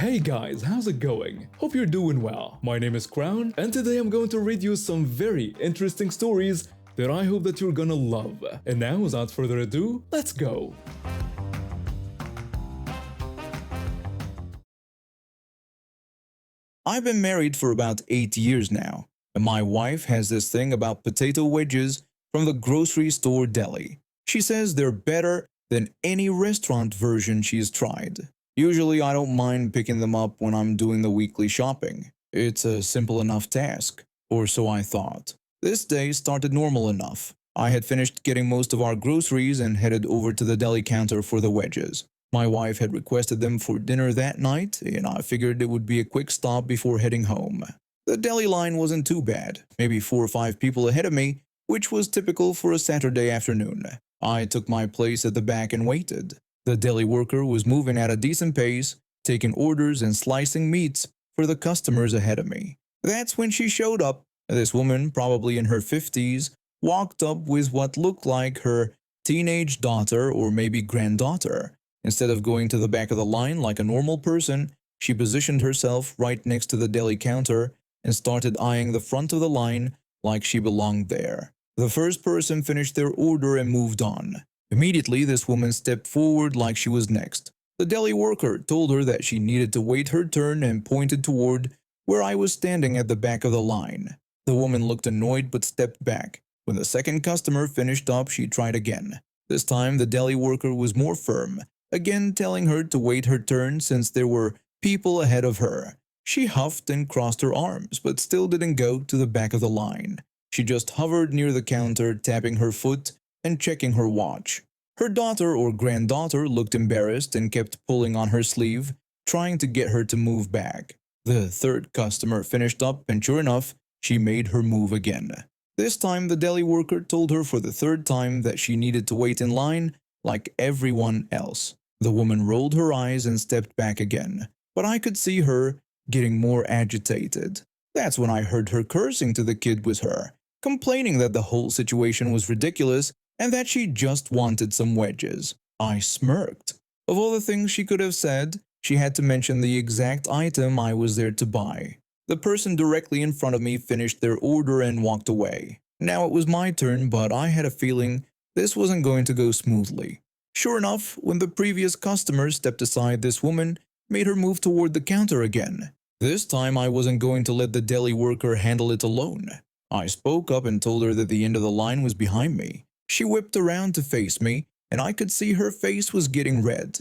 Hey guys, how's it going? Hope you're doing well. My name is Crown, and today I'm going to read you some very interesting stories that I hope that you're gonna love. And now, without further ado, let's go! I've been married for about 8 years now, and my wife has this thing about potato wedges from the grocery store deli. She says they're better than any restaurant version she's tried. Usually I don't mind picking them up when I'm doing the weekly shopping. It's a simple enough task, or so I thought. This day started normal enough. I had finished getting most of our groceries and headed over to the deli counter for the wedges. My wife had requested them for dinner that night, and I figured it would be a quick stop before heading home. The deli line wasn't too bad, maybe 4 or 5 people ahead of me, which was typical for a Saturday afternoon. I took my place at the back and waited. The deli worker was moving at a decent pace, taking orders and slicing meats for the customers ahead of me. That's when she showed up. This woman, probably in her 50s, walked up with what looked like her teenage daughter or maybe granddaughter. Instead of going to the back of the line like a normal person, she positioned herself right next to the deli counter and started eyeing the front of the line like she belonged there. The first person finished their order and moved on. Immediately, this woman stepped forward like she was next. The deli worker told her that she needed to wait her turn and pointed toward where I was standing at the back of the line. The woman looked annoyed but stepped back. When the second customer finished up, she tried again. This time, the deli worker was more firm, again telling her to wait her turn since there were people ahead of her. She huffed and crossed her arms, but still didn't go to the back of the line. She just hovered near the counter, tapping her foot and checking her watch. Her daughter or granddaughter looked embarrassed and kept pulling on her sleeve, trying to get her to move back. The third customer finished up, and sure enough, she made her move again. This time, the deli worker told her for the third time that she needed to wait in line like everyone else. The woman rolled her eyes and stepped back again, but I could see her getting more agitated. That's when I heard her cursing to the kid with her, complaining that the whole situation was ridiculous and that she just wanted some wedges. I smirked. Of all the things she could have said, she had to mention the exact item I was there to buy. The person directly in front of me finished their order and walked away. Now it was my turn, but I had a feeling this wasn't going to go smoothly. Sure enough, when the previous customer stepped aside, this woman made her move toward the counter again. This time I wasn't going to let the deli worker handle it alone. I spoke up and told her that the end of the line was behind me. She whipped around to face me, and I could see her face was getting red.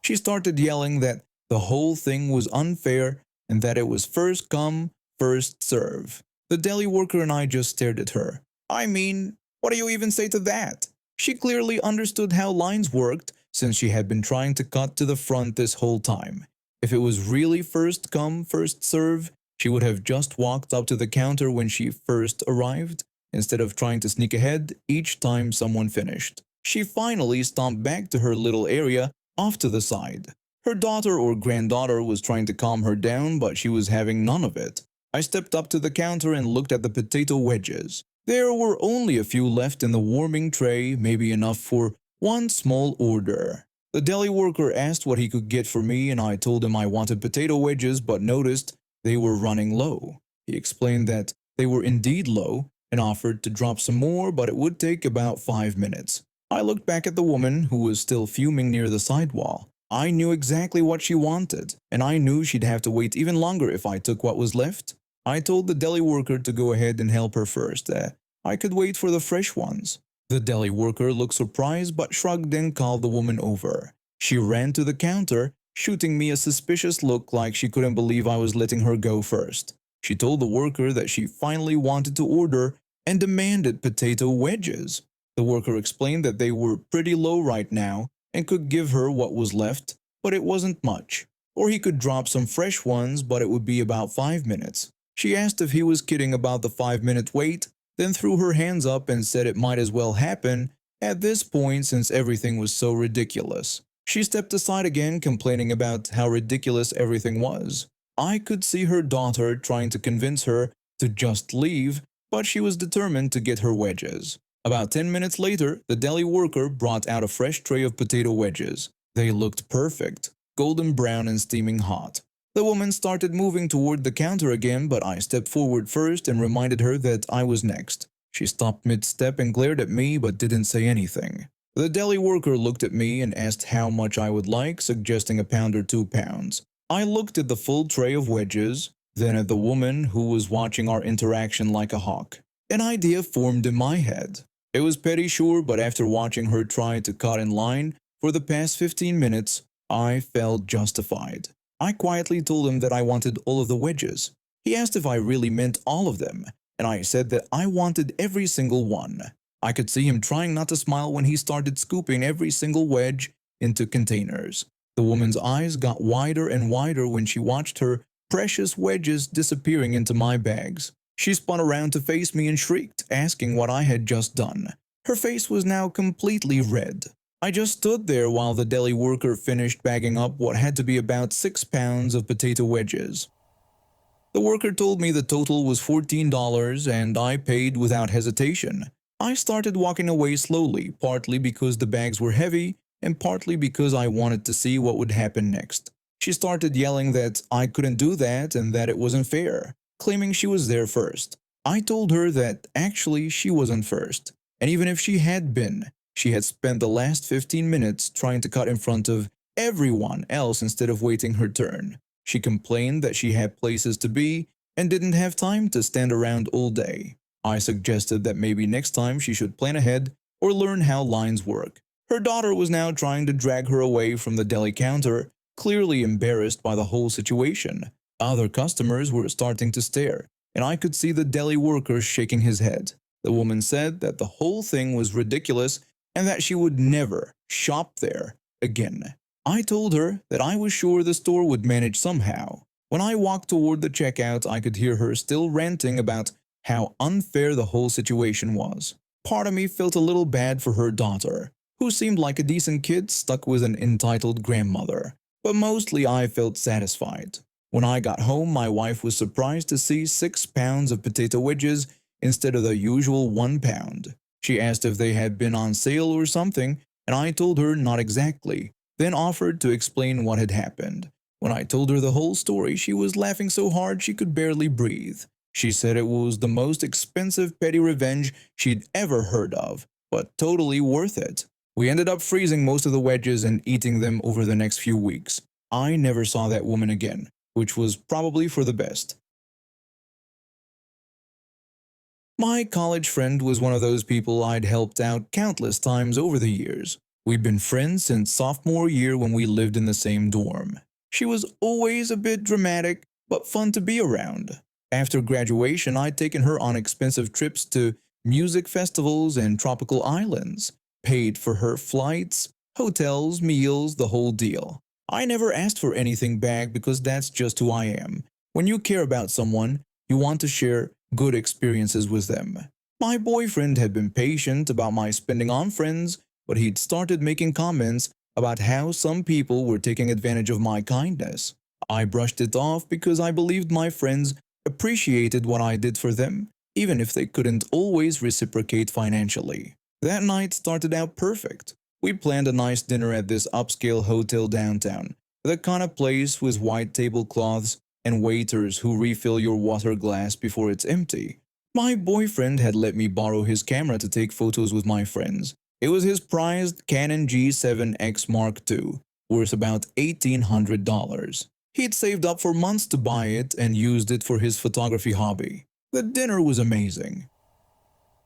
She started yelling that the whole thing was unfair and that it was first come, first serve. The deli worker and I just stared at her. I mean, what do you even say to that? She clearly understood how lines worked since she had been trying to cut to the front this whole time. If it was really first come, first serve, she would have just walked up to the counter when she first arrived, instead of trying to sneak ahead each time someone finished. She finally stomped back to her little area off to the side. Her daughter or granddaughter was trying to calm her down, but she was having none of it. I stepped up to the counter and looked at the potato wedges. There were only a few left in the warming tray, maybe enough for one small order. The deli worker asked what he could get for me, and I told him I wanted potato wedges but noticed they were running low. He explained that they were indeed low and offered to drop some more, but it would take about 5 minutes. I looked back at the woman, who was still fuming near the sidewall. I knew exactly what she wanted, and I knew she'd have to wait even longer if I took what was left. I told the deli worker to go ahead and help her first. I could wait for the fresh ones. The deli worker looked surprised but shrugged and called the woman over. She ran to the counter, shooting me a suspicious look like she couldn't believe I was letting her go first. She told the worker that she finally wanted to order and demanded potato wedges. The worker explained that they were pretty low right now and could give her what was left, but it wasn't much. Or he could drop some fresh ones, but it would be about 5 minutes. She asked if he was kidding about the 5-minute wait, then threw her hands up and said it might as well happen at this point since everything was so ridiculous. She stepped aside again, complaining about how ridiculous everything was. I could see her daughter trying to convince her to just leave, but she was determined to get her wedges. About 10 minutes later, the deli worker brought out a fresh tray of potato wedges. They looked perfect. golden brown and steaming hot. The woman started moving toward the counter again, but I stepped forward first and reminded her that I was next. She stopped mid-step and glared at me but didn't say anything. The deli worker looked at me and asked how much I would like, suggesting a pound or 2 pounds. I looked at the full tray of wedges, then at the woman who was watching our interaction like a hawk. An idea formed in my head. It was petty, sure, but after watching her try to cut in line for the past 15 minutes, I felt justified. I quietly told him that I wanted all of the wedges. He asked if I really meant all of them, and I said that I wanted every single one. I could see him trying not to smile when he started scooping every single wedge into containers. The woman's eyes got wider and wider when she watched her precious wedges disappearing into my bags. She spun around to face me and shrieked, asking what I had just done. Her face was now completely red. I just stood there while the deli worker finished bagging up what had to be about 6 pounds of potato wedges. The worker told me the total was $14 and I paid without hesitation. I started walking away slowly, partly because the bags were heavy and partly because I wanted to see what would happen next. She started yelling that I couldn't do that and that it wasn't fair, claiming she was there first. I told her that actually she wasn't first, and even if she had been, she had spent the last 15 minutes trying to cut in front of everyone else instead of waiting her turn. She complained that she had places to be and didn't have time to stand around all day. I suggested that maybe next time she should plan ahead or learn how lines work. Her daughter was now trying to drag her away from the deli counter, clearly embarrassed by the whole situation. Other customers were starting to stare, and I could see the deli worker shaking his head. The woman said that the whole thing was ridiculous and that she would never shop there again. I told her that I was sure the store would manage somehow. When I walked toward the checkout, I could hear her still ranting about how unfair the whole situation was. Part of me felt a little bad for her daughter, who seemed like a decent kid stuck with an entitled grandmother, but mostly I felt satisfied. When I got home, my wife was surprised to see 6 pounds of potato wedges instead of the usual 1 pound. She asked if they had been on sale or something, and I told her not exactly, then offered to explain what had happened. When I told her the whole story, she was laughing so hard she could barely breathe. She said it was the most expensive petty revenge she'd ever heard of, but totally worth it. We ended up freezing most of the wedges and eating them over the next few weeks. I never saw that woman again, which was probably for the best. My college friend was one of those people I'd helped out countless times over the years. We'd been friends since sophomore year when we lived in the same dorm. She was always a bit dramatic, but fun to be around. After graduation, I'd taken her on expensive trips to music festivals and tropical islands, paid for her flights, hotels, meals, the whole deal. I never asked for anything back because that's just who I am. When you care about someone, you want to share good experiences with them. My boyfriend had been patient about my spending on friends, but he'd started making comments about how some people were taking advantage of my kindness. I brushed it off because I believed my friends appreciated what I did for them, even if they couldn't always reciprocate financially. That night started out perfect. We planned a nice dinner at this upscale hotel downtown, the kind of place with white tablecloths and waiters who refill your water glass before it's empty. My boyfriend had let me borrow his camera to take photos with my friends. It was his prized Canon G7X Mark II, worth about $1,800. He'd saved up for months to buy it and used it for his photography hobby. The dinner was amazing.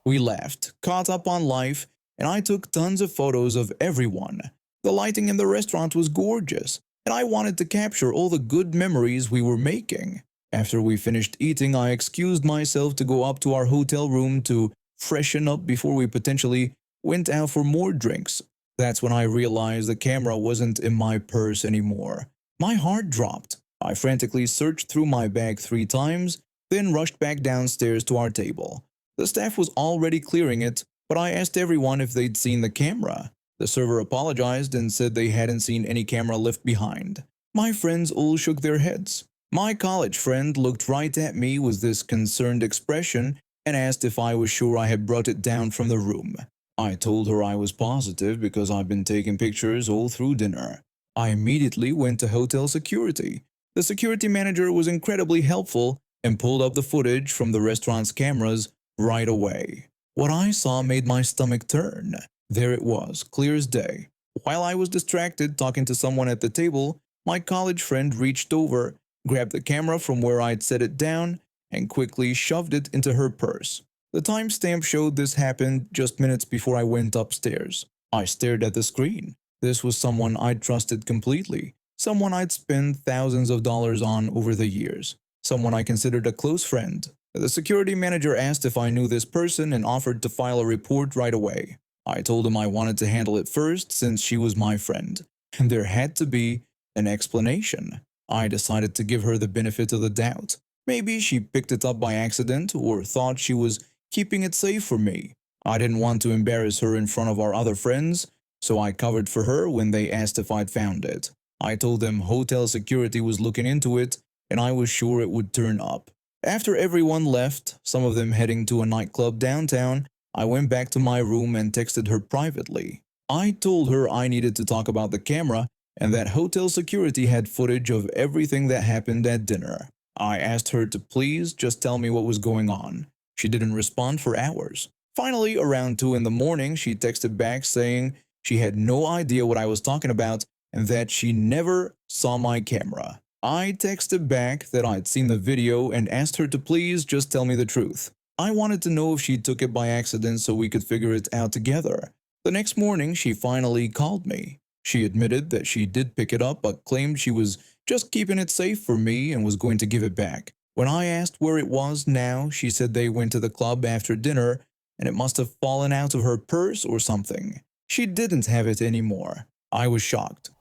We laughed, caught up on life, and I took tons of photos of everyone. The lighting in the restaurant was gorgeous, and I wanted to capture all the good memories we were making. After we finished eating, I excused myself to go up to our hotel room to freshen up before we potentially went out for more drinks. That's when I realized the camera wasn't in my purse anymore. My heart dropped. I frantically searched through my bag 3 times, then rushed back downstairs to our table. The staff was already clearing it, but I asked everyone if they'd seen the camera. The server apologized and said they hadn't seen any camera left behind. My friends all shook their heads. My college friend looked right at me with this concerned expression and asked if I was sure I had brought it down from the room. I told her I was positive because I'd been taking pictures all through dinner. I immediately went to hotel security. The security manager was incredibly helpful and pulled up the footage from the restaurant's cameras right away. What I saw made my stomach turn. There it was, clear as day. While I was distracted talking to someone at the table, my college friend reached over, grabbed the camera from where I'd set it down, and quickly shoved it into her purse. The timestamp showed this happened just minutes before I went upstairs. I stared at the screen. This was someone I'd trusted completely, someone I'd spent thousands of dollars on over the years, someone I considered a close friend. The security manager asked if I knew this person and offered to file a report right away. I told him I wanted to handle it first since she was my friend, and there had to be an explanation. I decided to give her the benefit of the doubt. Maybe she picked it up by accident or thought she was keeping it safe for me. I didn't want to embarrass her in front of our other friends, so I covered for her when they asked if I'd found it. I told them hotel security was looking into it, and I was sure it would turn up. After everyone left, some of them heading to a nightclub downtown, I went back to my room and texted her privately. I told her I needed to talk about the camera and that hotel security had footage of everything that happened at dinner. I asked her to please just tell me what was going on. She didn't respond for hours. Finally, around 2 in the morning, she texted back saying she had no idea what I was talking about and that she never saw my camera. I texted back that I'd seen the video and asked her to please just tell me the truth. I wanted to know if she took it by accident so we could figure it out together. The next morning, she finally called me. She admitted that she did pick it up but claimed she was just keeping it safe for me and was going to give it back. When I asked where it was now, she said they went to the club after dinner and it must have fallen out of her purse or something. She didn't have it anymore. I was shocked.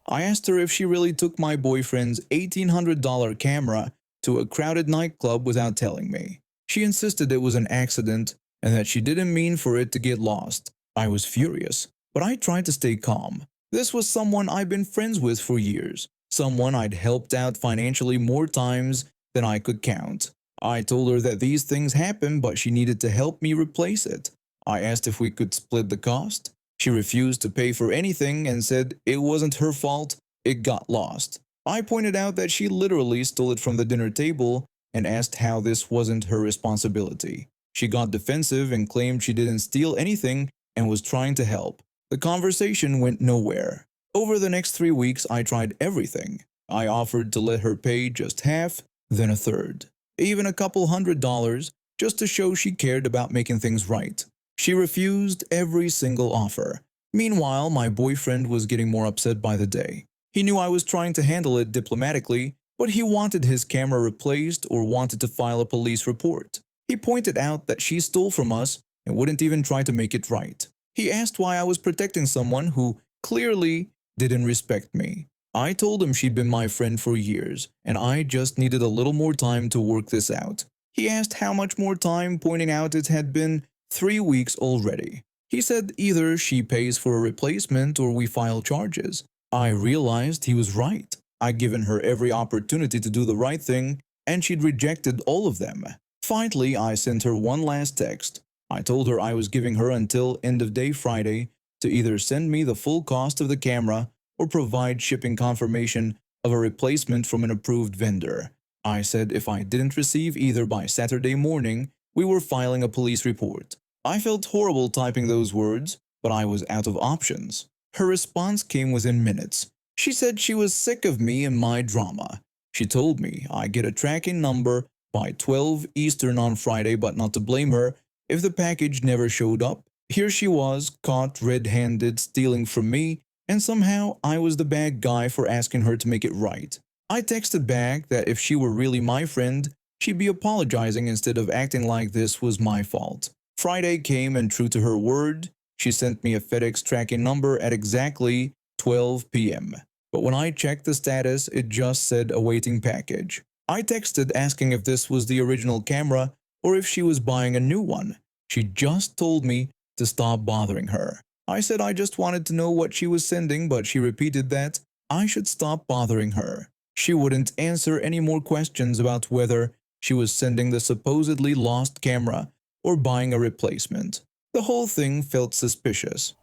I asked her if she really took my boyfriend's $1,800 camera to a crowded nightclub without telling me. She insisted it was an accident and that she didn't mean for it to get lost. I was furious, but I tried to stay calm. This was someone I'd been friends with for years, someone I'd helped out financially more times than I could count. I told her that these things happen, but she needed to help me replace it. I asked if we could split the cost. She refused to pay for anything and said it wasn't her fault, it got lost. I pointed out that she literally stole it from the dinner table and asked how this wasn't her responsibility. She got defensive and claimed she didn't steal anything and was trying to help. The conversation went nowhere. Over the next 3 weeks, I tried everything. I offered to let her pay just half, then a third, even a couple $100, just to show she cared about making things right. She refused every single offer. Meanwhile, my boyfriend was getting more upset by the day. He knew I was trying to handle it diplomatically, but he wanted his camera replaced or wanted to file a police report. He pointed out that she stole from us and wouldn't even try to make it right. He asked why I was protecting someone who clearly didn't respect me. I told him she'd been my friend for years, and I just needed a little more time to work this out. He asked how much more time, pointing out it had been 3 weeks already. He said either she pays for a replacement or we file charges. I realized he was right. I'd given her every opportunity to do the right thing, and she'd rejected all of them. Finally, I sent her one last text. I told her I was giving her until end of day Friday to either send me the full cost of the camera or provide shipping confirmation of a replacement from an approved vendor. I said if I didn't receive either by Saturday morning, we were filing a police report. I felt horrible typing those words, but I was out of options. Her response came within minutes. She said she was sick of me and my drama. She told me I get a tracking number by 12 Eastern on Friday, but not to blame her if the package never showed up. Here she was, caught red-handed stealing from me, and somehow I was the bad guy for asking her to make it right. I texted back that if she were really my friend, she'd be apologizing instead of acting like this was my fault. Friday came, and true to her word, she sent me a FedEx tracking number at exactly 12 p.m. But when I checked the status, it just said awaiting package. I texted asking if this was the original camera or if she was buying a new one. She just told me to stop bothering her. I said I just wanted to know what she was sending, but she repeated that I should stop bothering her. She wouldn't answer any more questions about whether she was sending the supposedly lost camera or buying a replacement. The whole thing felt suspicious.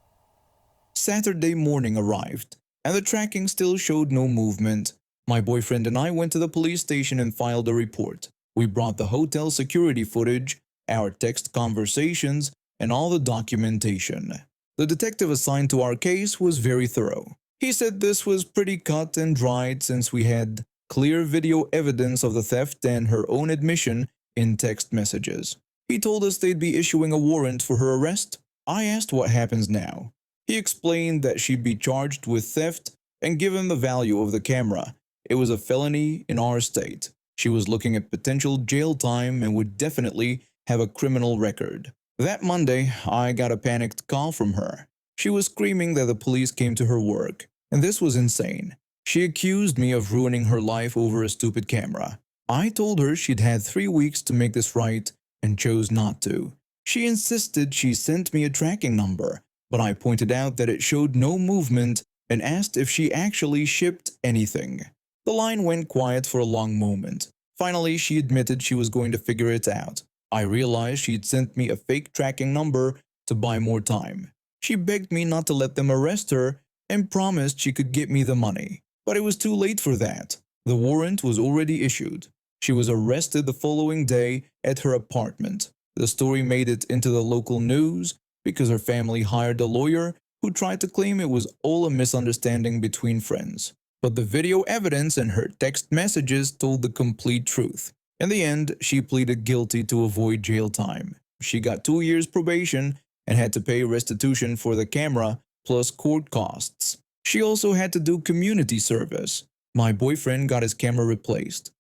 Saturday morning arrived. and the tracking still showed no movement. My boyfriend and I went to the police station and filed a report. We brought the hotel security footage, our text conversations, and all the documentation. The detective assigned to our case was very thorough. He said this was pretty cut and dried since we had clear video evidence of the theft and her own admission in text messages. He told us they'd be issuing a warrant for her arrest. I asked what happens now. He explained that she'd be charged with theft, and given the value of the camera, it was a felony in our state. She was looking at potential jail time and would definitely have a criminal record. That Monday, I got a panicked call from her. She was screaming that the police came to her work, and this was insane. She accused me of ruining her life over a stupid camera. I told her she'd had 3 weeks to make this right and chose not to. She insisted she sent me a tracking number, but I pointed out that it showed no movement and asked if she actually shipped anything. The line went quiet for a long moment. Finally, she admitted she was going to figure it out. I realized she'd sent me a fake tracking number to buy more time. She begged me not to let them arrest her and promised she could get me the money. But it was too late for that. The warrant was already issued. She was arrested the following day at her apartment. The story made it into the local news because her family hired a lawyer who tried to claim it was all a misunderstanding between friends. But the video evidence and her text messages told the complete truth. In the end, she pleaded guilty to avoid jail time. She got 2 years probation and had to pay restitution for the camera plus court costs. She also had to do community service. My boyfriend got his camera replaced.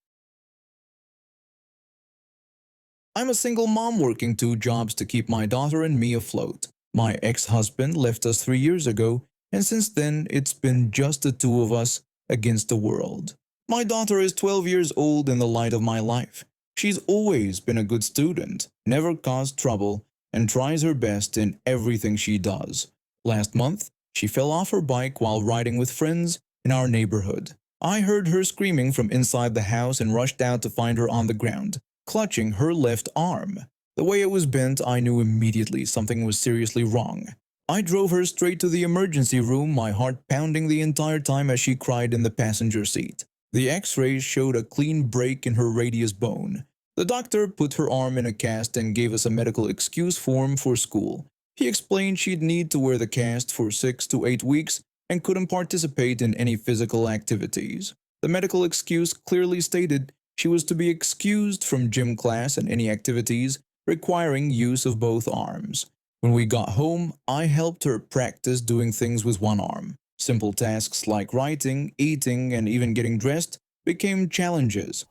I'm a single mom working 2 jobs to keep my daughter and me afloat. My ex-husband left us 3 years ago, and since then it's been just the 2 of us against the world. My daughter is 12 years old in the light of my life. She's always been a good student, never caused trouble, and tries her best in everything she does. Last month, she fell off her bike while riding with friends in our neighborhood. I heard her screaming from inside the house and rushed out to find her on the ground, clutching her left arm. The way it was bent, I knew immediately something was seriously wrong. I drove her straight to the emergency room, my heart pounding the entire time as she cried in the passenger seat. The x-rays showed a clean break in her radius bone. The doctor put her arm in a cast and gave us a medical excuse form for school. He explained she'd need to wear the cast for 6 to 8 weeks and couldn't participate in any physical activities. The medical excuse clearly stated she was to be excused from gym class and any activities requiring use of both arms. When we got home, I helped her practice doing things with one arm. Simple tasks like writing, eating, and even getting dressed became challenges.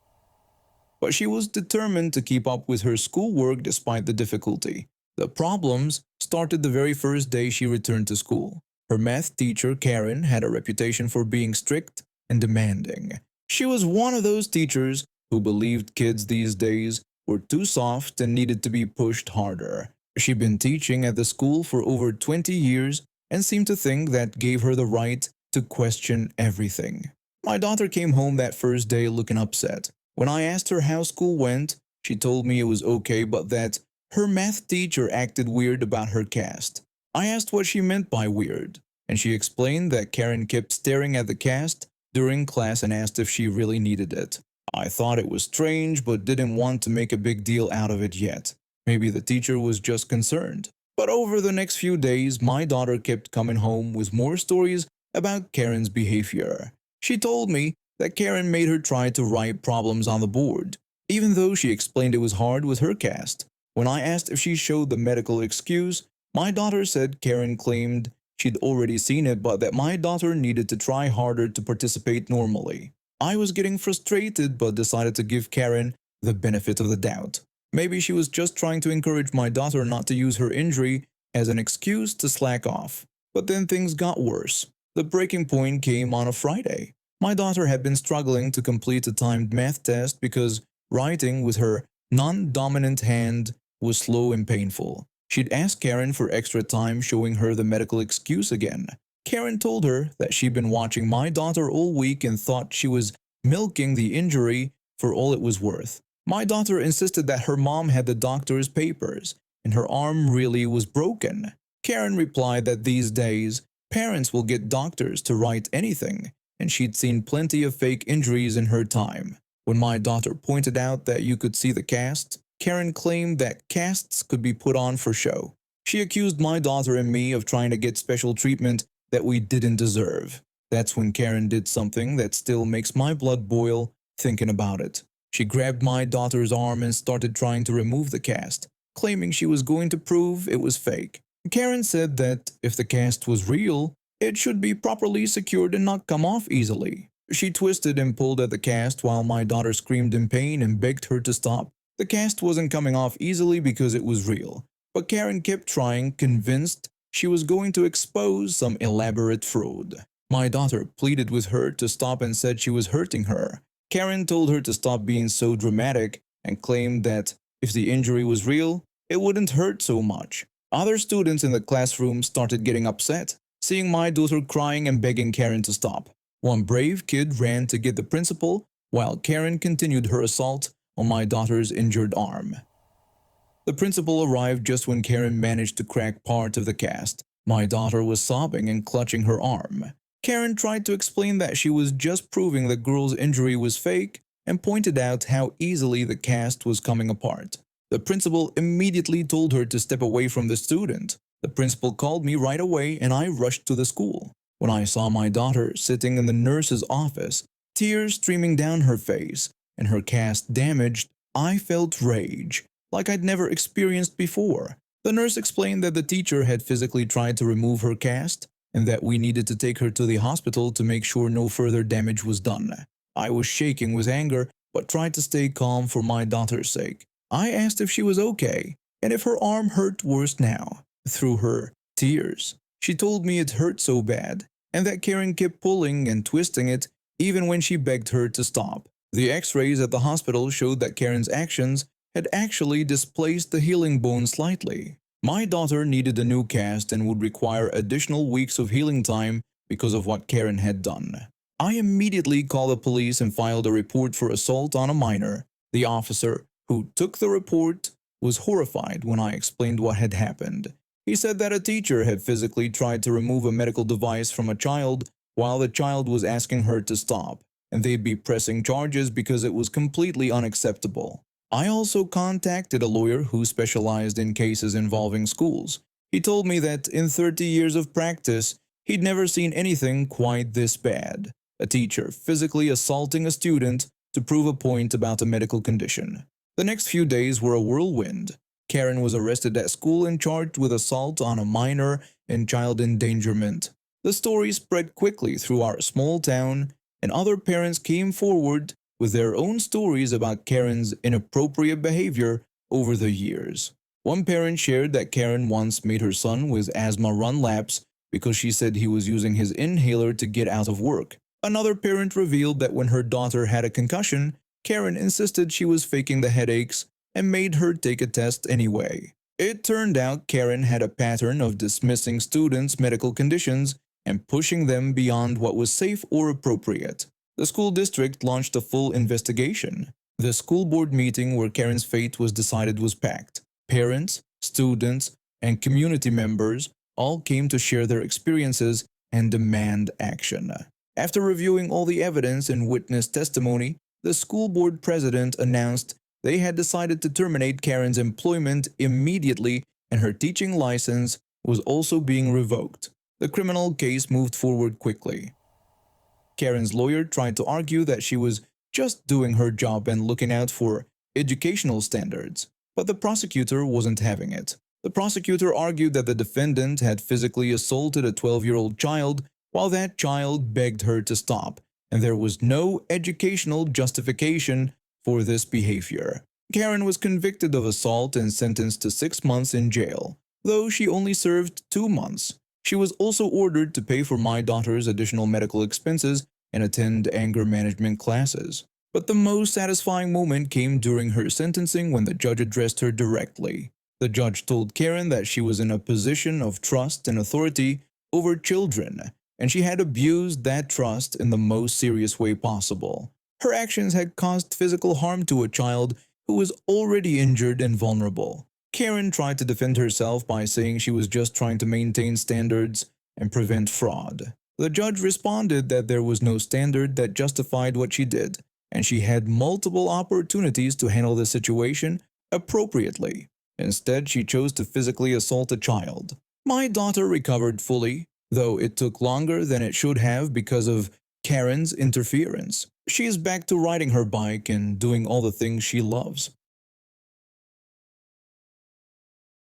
But she was determined to keep up with her schoolwork despite the difficulty. The problems started the very first day she returned to school. Her math teacher, Karen, had a reputation for being strict and demanding. She was one of those teachers who believed kids these days were too soft and needed to be pushed harder. She'd been teaching at the school for over 20 years and seemed to think that gave her the right to question everything. My daughter came home that first day looking upset. When I asked her how school went, she told me it was okay but that her math teacher acted weird about her cast. I asked what she meant by weird, and she explained that Karen kept staring at the cast during class and asked if she really needed it. I thought it was strange but didn't want to make a big deal out of it yet. Maybe the teacher was just concerned. But over the next few days, my daughter kept coming home with more stories about Karen's behavior. She told me that Karen made her try to write problems on the board, even though she explained it was hard with her cast. When I asked if she showed the medical excuse, my daughter said Karen claimed she'd already seen it but that my daughter needed to try harder to participate normally. I was getting frustrated but decided to give Karen the benefit of the doubt. Maybe she was just trying to encourage my daughter not to use her injury as an excuse to slack off. But then things got worse. The breaking point came on a Friday. My daughter had been struggling to complete a timed math test because writing with her non-dominant hand was slow and painful. She'd asked Karen for extra time, showing her the medical excuse again. Karen told her that she'd been watching my daughter all week and thought she was milking the injury for all it was worth. My daughter insisted that her mom had the doctor's papers and her arm really was broken. Karen replied that these days Parents will get doctors to write anything, and she'd seen plenty of fake injuries in her time. When my daughter pointed out that you could see the cast, Karen claimed that casts could be put on for show. She accused my daughter and me of trying to get special treatment that we didn't deserve. That's when Karen did something that still makes my blood boil thinking about it. She grabbed my daughter's arm and started trying to remove the cast, claiming she was going to prove it was fake. Karen said that if the cast was real, it should be properly secured and not come off easily. She twisted and pulled at the cast while my daughter screamed in pain and begged her to stop. The cast wasn't coming off easily because it was real, but Karen kept trying, convinced she was going to expose some elaborate fraud. My daughter pleaded with her to stop and said she was hurting her. Karen told her to stop being so dramatic and claimed that if the injury was real, it wouldn't hurt so much. Other students in the classroom started getting upset, seeing my daughter crying and begging Karen to stop. One brave kid ran to get the principal, while Karen continued her assault on my daughter's injured arm. The principal arrived just when Karen managed to crack part of the cast. My daughter was sobbing and clutching her arm. Karen tried to explain that she was just proving the girl's injury was fake and pointed out how easily the cast was coming apart. The principal immediately told her to step away from the student. The principal called me right away and I rushed to the school. When I saw my daughter sitting in the nurse's office, tears streaming down her face, and her cast damaged, I felt rage, like I'd never experienced before. The nurse explained that the teacher had physically tried to remove her cast, and that we needed to take her to the hospital to make sure no further damage was done. I was shaking with anger, but tried to stay calm for my daughter's sake. I asked if she was okay, and if her arm hurt worse now. Through her tears, she told me it hurt so bad, and that Karen kept pulling and twisting it even when she begged her to stop. The x-rays at the hospital showed that Karen's actions had actually displaced the healing bone slightly. My daughter needed a new cast and would require additional weeks of healing time because of what Karen had done. I immediately called the police and filed a report for assault on a minor. The officer who took the report was horrified when I explained what had happened. He said that a teacher had physically tried to remove a medical device from a child while the child was asking her to stop, and they'd be pressing charges because it was completely unacceptable. I also contacted a lawyer who specialized in cases involving schools. He told me that in 30 years of practice, he'd never seen anything quite this bad. A teacher physically assaulting a student to prove a point about a medical condition. The next few days were a whirlwind. Karen was arrested at school and charged with assault on a minor and child endangerment. The story spread quickly through our small town, and other parents came forward with their own stories about Karen's inappropriate behavior over the years. One parent shared that Karen once made her son with asthma run laps because she said he was using his inhaler to get out of work. Another parent revealed that when her daughter had a concussion, Karen insisted she was faking the headaches and made her take a test anyway. It turned out Karen had a pattern of dismissing students' medical conditions and pushing them beyond what was safe or appropriate. The school district launched a full investigation. The school board meeting where Karen's fate was decided was packed. Parents, students, and community members all came to share their experiences and demand action. After reviewing all the evidence and witness testimony, the school board president announced they had decided to terminate Karen's employment immediately, and her teaching license was also being revoked. The criminal case moved forward quickly. Karen's lawyer tried to argue that she was just doing her job and looking out for educational standards, but the prosecutor wasn't having it. The prosecutor argued that the defendant had physically assaulted a 12-year-old child while that child begged her to stop, and there was no educational justification for this behavior. Karen was convicted of assault and sentenced to 6 months in jail, though she only served 2 months. She was also ordered to pay for my daughter's additional medical expenses and attend anger management classes. But the most satisfying moment came during her sentencing when the judge addressed her directly. The judge told Karen that she was in a position of trust and authority over children, and she had abused that trust in the most serious way possible. Her actions had caused physical harm to a child who was already injured and vulnerable. Karen tried to defend herself by saying she was just trying to maintain standards and prevent fraud. The judge responded that there was no standard that justified what she did, and she had multiple opportunities to handle the situation appropriately. Instead, she chose to physically assault a child. My daughter recovered fully, though it took longer than it should have because of Karen's interference. She is back to riding her bike and doing all the things she loves.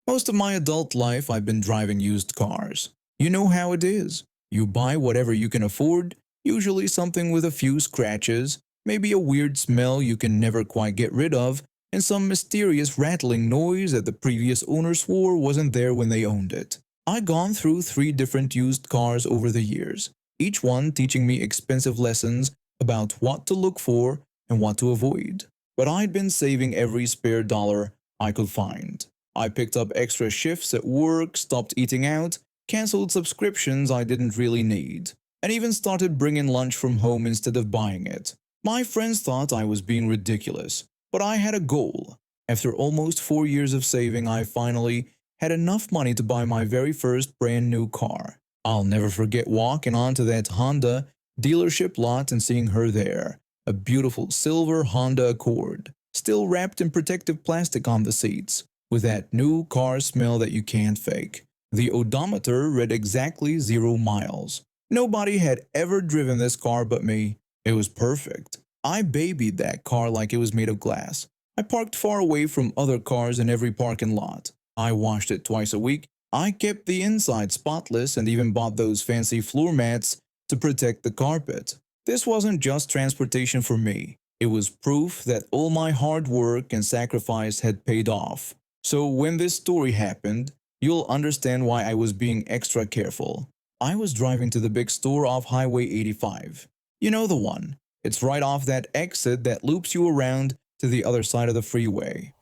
Most of my adult life, I've been driving used cars. You know how it is. You buy whatever you can afford, usually something with a few scratches, maybe a weird smell you can never quite get rid of, and some mysterious rattling noise that the previous owner swore wasn't there when they owned it. I've gone through 3 different used cars over the years, each one teaching me expensive lessons about what to look for and what to avoid. But I'd been saving every spare dollar I could find. I picked up extra shifts at work, stopped eating out, canceled subscriptions I didn't really need, and even started bringing lunch from home instead of buying it. My friends thought I was being ridiculous, but I had a goal. After almost 4 years of saving, I finally had enough money to buy my very first brand new car. I'll never forget walking onto that Honda dealership lot and seeing her there, a beautiful silver Honda Accord, still wrapped in protective plastic on the seats, with that new car smell that you can't fake. The odometer read exactly 0 miles. Nobody had ever driven this car but me. It was perfect. I babied that car like it was made of glass. I parked far away from other cars in every parking lot. I washed it twice a week. I kept the inside spotless and even bought those fancy floor mats to protect the carpet. This wasn't just transportation for me. It was proof that all my hard work and sacrifice had paid off. So when this story happened, you'll understand why I was being extra careful. I was driving to the big store off Highway 85. You know the one. It's right off that exit that loops you around to the other side of the freeway.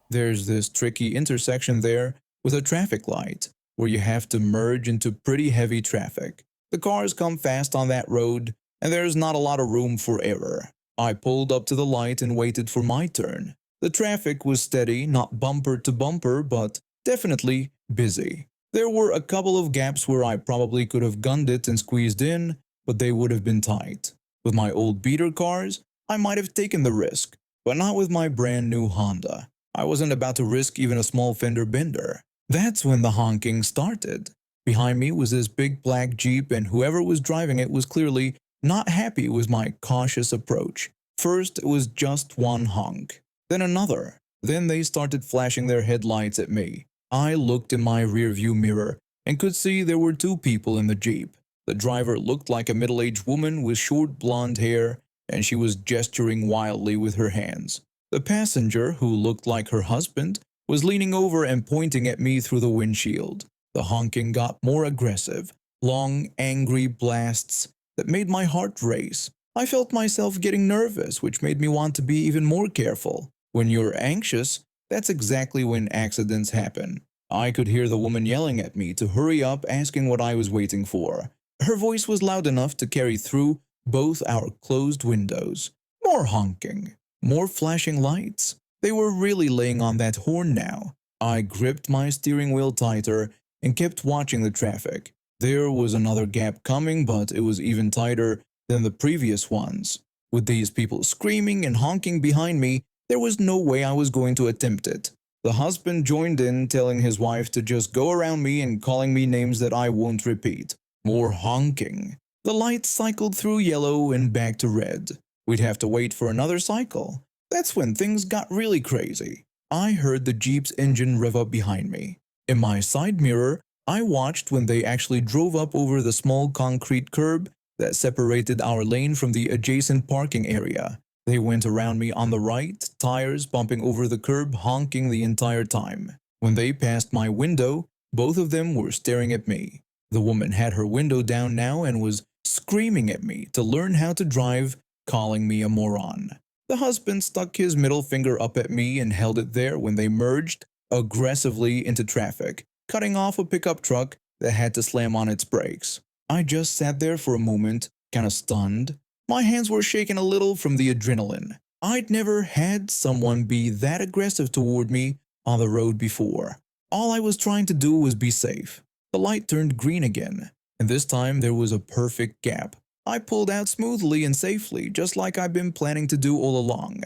There's this tricky intersection there with a traffic light where you have to merge into pretty heavy traffic. The cars come fast on that road, and there's not a lot of room for error. I pulled up to the light and waited for my turn. The traffic was steady, not bumper to bumper, but definitely busy. There were a couple of gaps where I probably could have gunned it and squeezed in, but they would have been tight. With my old beater cars, I might have taken the risk, but not with my brand new Honda. I wasn't about to risk even a small fender bender. That's when the honking started. Behind me was this big black Jeep, and whoever was driving it was clearly not happy with my cautious approach. First, it was just one honk, then another. Then they started flashing their headlights at me. I looked in my rearview mirror and could see there were 2 people in the Jeep. The driver looked like a middle-aged woman with short blonde hair, and she was gesturing wildly with her hands. The passenger, who looked like her husband, was leaning over and pointing at me through the windshield. The honking got more aggressive, long, angry blasts that made my heart race. I felt myself getting nervous, which made me want to be even more careful. When you're anxious, that's exactly when accidents happen. I could hear the woman yelling at me to hurry up, asking what I was waiting for. Her voice was loud enough to carry through both our closed windows. More honking, more flashing lights. They were really laying on that horn now. I gripped my steering wheel tighter and kept watching the traffic. There was another gap coming, but it was even tighter than the previous ones. With these people screaming and honking behind me, there was no way I was going to attempt it. The husband joined in, telling his wife to just go around me and calling me names that I won't repeat. More honking. The lights cycled through yellow and back to red. We'd have to wait for another cycle. That's when things got really crazy. I heard the Jeep's engine rev up behind me. In my side mirror, I watched when they actually drove up over the small concrete curb that separated our lane from the adjacent parking area. They went around me on the right, tires bumping over the curb, honking the entire time. When they passed my window, both of them were staring at me. The woman had her window down now and was screaming at me to learn how to drive, calling me a moron. The husband stuck his middle finger up at me and held it there when they merged aggressively into traffic, cutting off a pickup truck that had to slam on its brakes. I just sat there for a moment, kind of stunned. My hands were shaking a little from the adrenaline. I'd never had someone be that aggressive toward me on the road before. All I was trying to do was be safe. The light turned green again, and this time there was a perfect gap. I pulled out smoothly and safely, just like I've been planning to do all along.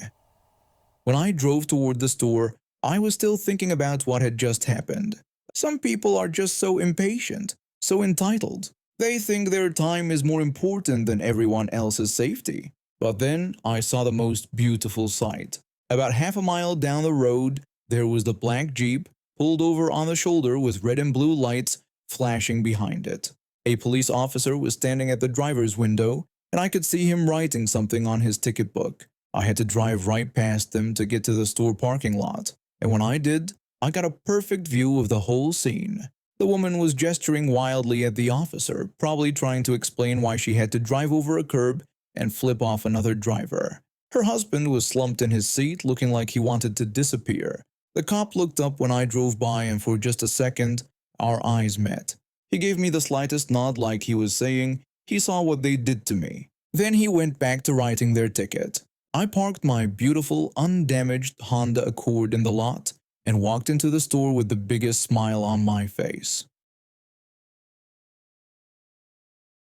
When I drove toward the store, I was still thinking about what had just happened. Some people are just so impatient, so entitled. They think their time is more important than everyone else's safety. But then I saw the most beautiful sight. About half a mile down the road, there was the black Jeep pulled over on the shoulder with red and blue lights flashing behind it. A police officer was standing at the driver's window, and I could see him writing something on his ticket book. I had to drive right past them to get to the store parking lot, and when I did, I got a perfect view of the whole scene. The woman was gesturing wildly at the officer, probably trying to explain why she had to drive over a curb and flip off another driver. Her husband was slumped in his seat, looking like he wanted to disappear. The cop looked up when I drove by, and for just a second, our eyes met. He gave me the slightest nod, like he was saying he saw what they did to me. Then he went back to writing their ticket. I parked my beautiful, undamaged Honda Accord in the lot and walked into the store with the biggest smile on my face.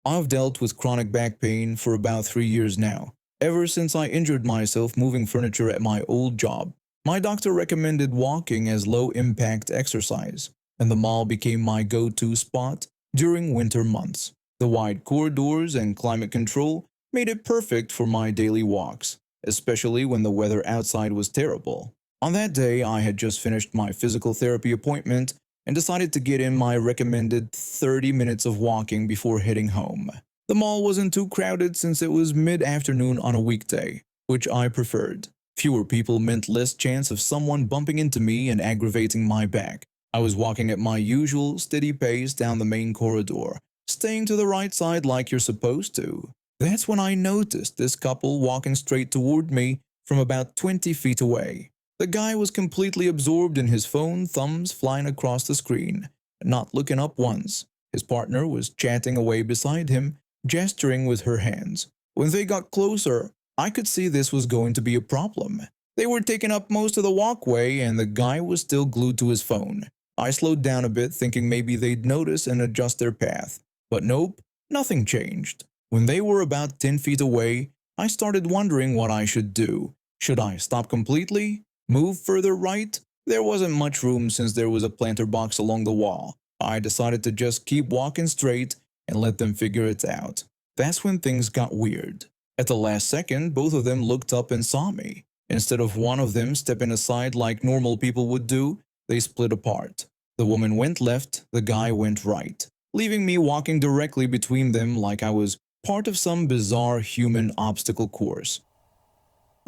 I've dealt with chronic back pain for about 3 years now, ever since I injured myself moving furniture at my old job. My doctor recommended walking as low-impact exercise, and the mall became my go-to spot during winter months. The wide corridors and climate control made it perfect for my daily walks, especially when the weather outside was terrible. On that day, I had just finished my physical therapy appointment and decided to get in my recommended 30 minutes of walking before heading home. The mall wasn't too crowded since it was mid-afternoon on a weekday, which I preferred. Fewer people meant less chance of someone bumping into me and aggravating my back. I was walking at my usual steady pace down the main corridor, staying to the right side like you're supposed to. That's when I noticed this couple walking straight toward me from about 20 feet away. The guy was completely absorbed in his phone, thumbs flying across the screen, not looking up once. His partner was chatting away beside him, gesturing with her hands. When they got closer, I could see this was going to be a problem. They were taking up most of the walkway, and the guy was still glued to his phone. I slowed down a bit, thinking maybe they'd notice and adjust their path. But nope, nothing changed. When they were about 10 feet away, I started wondering what I should do. Should I stop completely? Move further right? There wasn't much room since there was a planter box along the wall. I decided to just keep walking straight and let them figure it out. That's when things got weird. At the last second, both of them looked up and saw me. Instead of one of them stepping aside like normal people would do, they split apart. The woman went left, the guy went right, leaving me walking directly between them like I was part of some bizarre human obstacle course.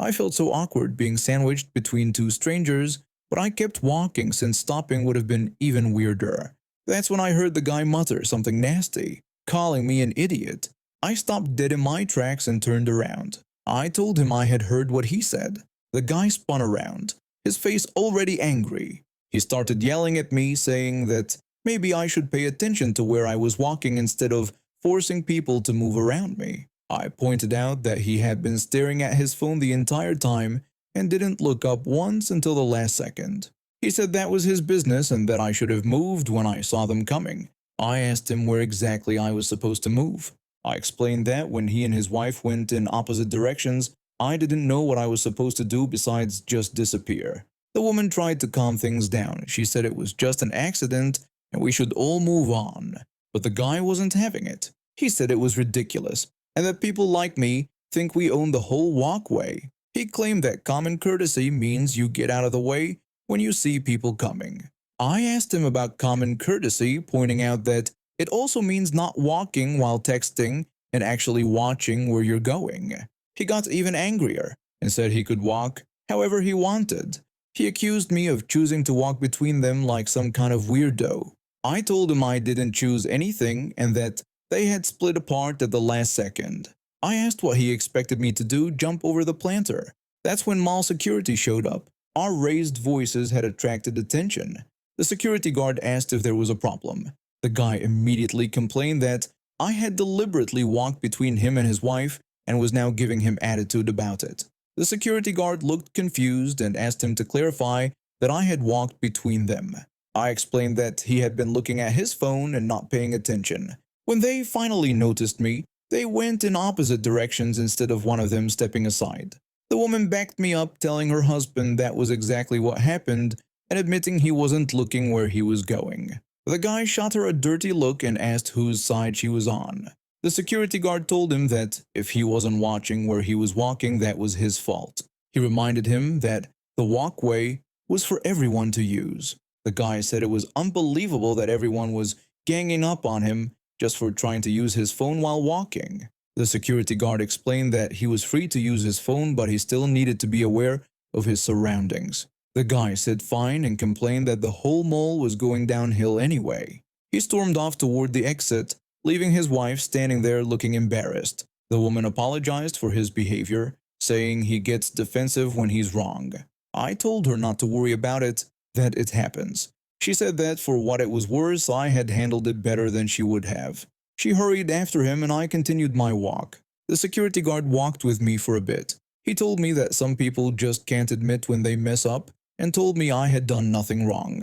I felt so awkward being sandwiched between two strangers, but I kept walking since stopping would have been even weirder. That's when I heard the guy mutter something nasty, calling me an idiot. I stopped dead in my tracks and turned around. I told him I had heard what he said. The guy spun around, his face already angry. He started yelling at me, saying that maybe I should pay attention to where I was walking instead of forcing people to move around me. I pointed out that he had been staring at his phone the entire time and didn't look up once until the last second. He said that was his business and that I should have moved when I saw them coming. I asked him where exactly I was supposed to move. I explained that when he and his wife went in opposite directions, I didn't know what I was supposed to do besides just disappear. The woman tried to calm things down. She said it was just an accident and we should all move on. But the guy wasn't having it. He said it was ridiculous and that people like me think we own the whole walkway. He claimed that common courtesy means you get out of the way when you see people coming. I asked him about common courtesy, pointing out that it also means not walking while texting and actually watching where you're going. He got even angrier and said he could walk however he wanted. He accused me of choosing to walk between them like some kind of weirdo. I told him I didn't choose anything and that they had split apart at the last second. I asked what he expected me to do, jump over the planter. That's when mall security showed up. Our raised voices had attracted attention. The security guard asked if there was a problem. The guy immediately complained that I had deliberately walked between him and his wife and was now giving him attitude about it. The security guard looked confused and asked him to clarify that I had walked between them. I explained that he had been looking at his phone and not paying attention. When they finally noticed me, they went in opposite directions instead of one of them stepping aside. The woman backed me up, telling her husband that was exactly what happened and admitting he wasn't looking where he was going. The guy shot her a dirty look and asked whose side she was on. The security guard told him that if he wasn't watching where he was walking, that was his fault. He reminded him that the walkway was for everyone to use. The guy said it was unbelievable that everyone was ganging up on him just for trying to use his phone while walking. The security guard explained that he was free to use his phone, but he still needed to be aware of his surroundings. The guy said fine and complained that the whole mall was going downhill anyway. He stormed off toward the exit, leaving his wife standing there looking embarrassed. The woman apologized for his behavior, saying he gets defensive when he's wrong. I told her not to worry about it, that it happens. She said that for what it was worth, I had handled it better than she would have. She hurried after him and I continued my walk. The security guard walked with me for a bit. He told me that some people just can't admit when they mess up and told me I had done nothing wrong.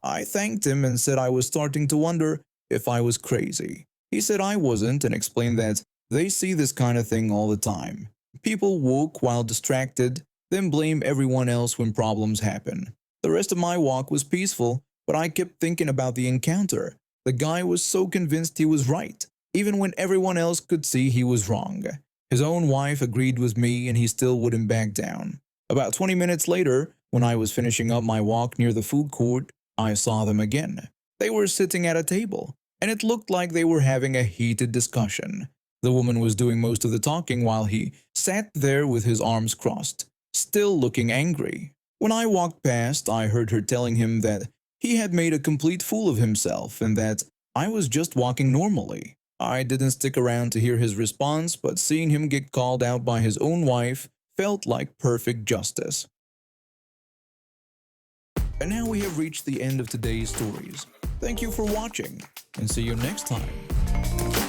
I thanked him and said I was starting to wonder if I was crazy. He said I wasn't and explained that they see this kind of thing all the time. People walk while distracted, then blame everyone else when problems happen. The rest of my walk was peaceful, but I kept thinking about the encounter. The guy was so convinced he was right, even when everyone else could see he was wrong. His own wife agreed with me and he still wouldn't back down. About 20 minutes later, when I was finishing up my walk near the food court, I saw them again. They were sitting at a table, and it looked like they were having a heated discussion. The woman was doing most of the talking while he sat there with his arms crossed, still looking angry. When I walked past, I heard her telling him that he had made a complete fool of himself and that I was just walking normally. I didn't stick around to hear his response, but seeing him get called out by his own wife felt like perfect justice. And now we have reached the end of today's stories. Thank you for watching, and see you next time.